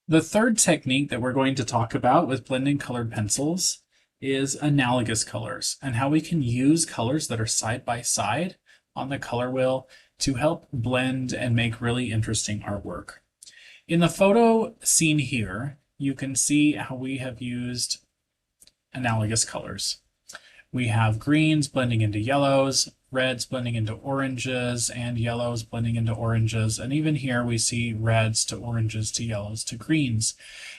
The third technique that we're going to talk about with blending colored pencils is analogous colors and how we can use colors that are side by side on the color wheel to help blend and make really interesting artwork. In the photo seen here, you can see how we have used analogous colors. We have greens blending into yellows, reds blending into oranges, and yellows blending into oranges. And even here we see reds to oranges to yellows to greens.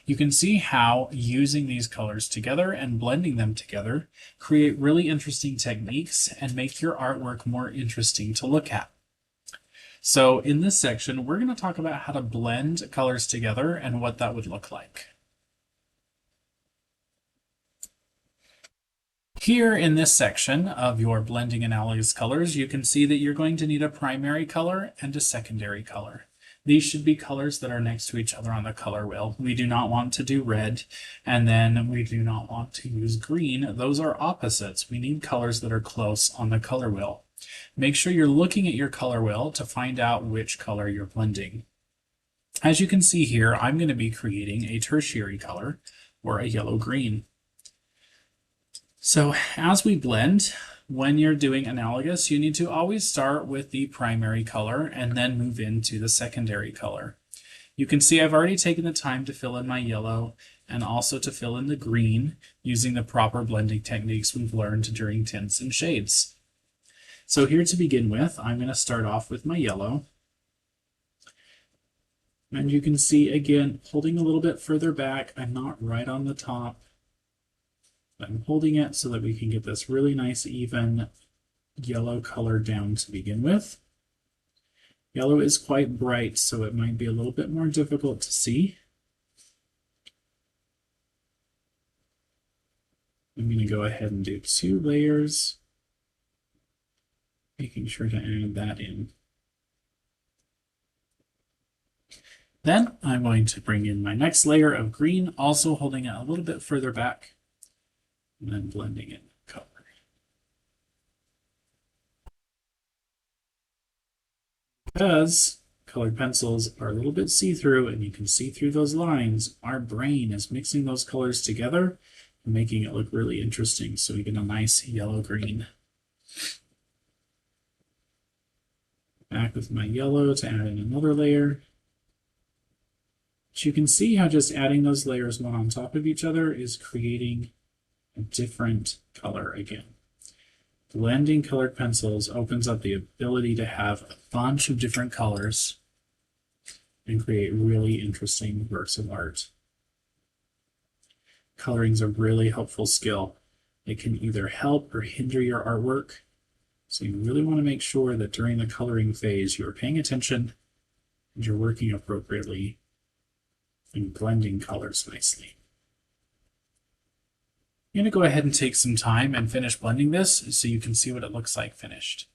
You can see how using these colors together and blending them together create really interesting techniques and make your artwork more interesting to look at. So in this section, we're going to talk about how to blend colors together and what that would look like. Here in this section of your blending analogous colors, you can see that you're going to need a primary color and a secondary color. These should be colors that are next to each other on the color wheel. We do not want to do red, and then we do not want to use green. Those are opposites. We need colors that are close on the color wheel. Make sure you're looking at your color wheel to find out which color you're blending. As you can see here, I'm going to be creating a tertiary color, or a yellow-green. So as we blend, when you're doing analogous, you need to always start with the primary color and then move into the secondary color. You can see I've already taken the time to fill in my yellow and also to fill in the green using the proper blending techniques we've learned during tints and shades. So here to begin with, I'm going to start off with my yellow. And you can see, again, holding a little bit further back, I'm not right on the top. I'm holding it so that we can get this really nice, even yellow color down to begin with. Yellow is quite bright, so it might be a little bit more difficult to see. I'm going to go ahead and do 2 layers, making sure to add that in. Then I'm going to bring in my next layer of green, also holding it a little bit further back, and then blending in color. Because colored pencils are a little bit see-through and you can see through those lines, our brain is mixing those colors together and making it look really interesting, so we get a nice yellow-green. Back with my yellow to add in another layer. But you can see how just adding those layers one on top of each other is creating a different color again. Blending colored pencils opens up the ability to have a bunch of different colors and create really interesting works of art. Coloring is a really helpful skill. It can either help or hinder your artwork, so you really want to make sure that during the coloring phase you're paying attention and you're working appropriately and blending colors nicely. I'm going to go ahead and take some time and finish blending this so you can see what it looks like finished.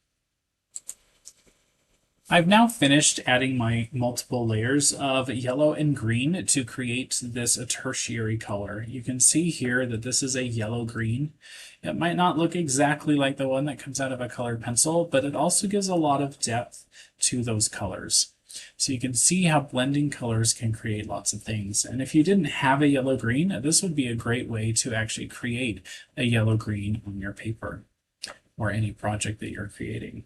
I've now finished adding my multiple layers of yellow and green to create this tertiary color. You can see here that this is a yellow-green. It might not look exactly like the one that comes out of a colored pencil, but it also gives a lot of depth to those colors. So you can see how blending colors can create lots of things. And if you didn't have a yellow-green, this would be a great way to actually create a yellow-green on your paper or any project that you're creating.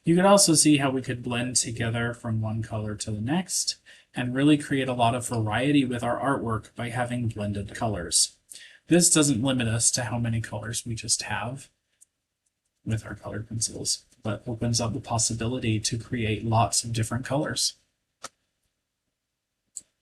You could also see how we could blend together from one color to the next and really create a lot of variety with our artwork by having blended colors. This doesn't limit us to how many colors we just have with our colored pencils, but opens up the possibility to create lots of different colors.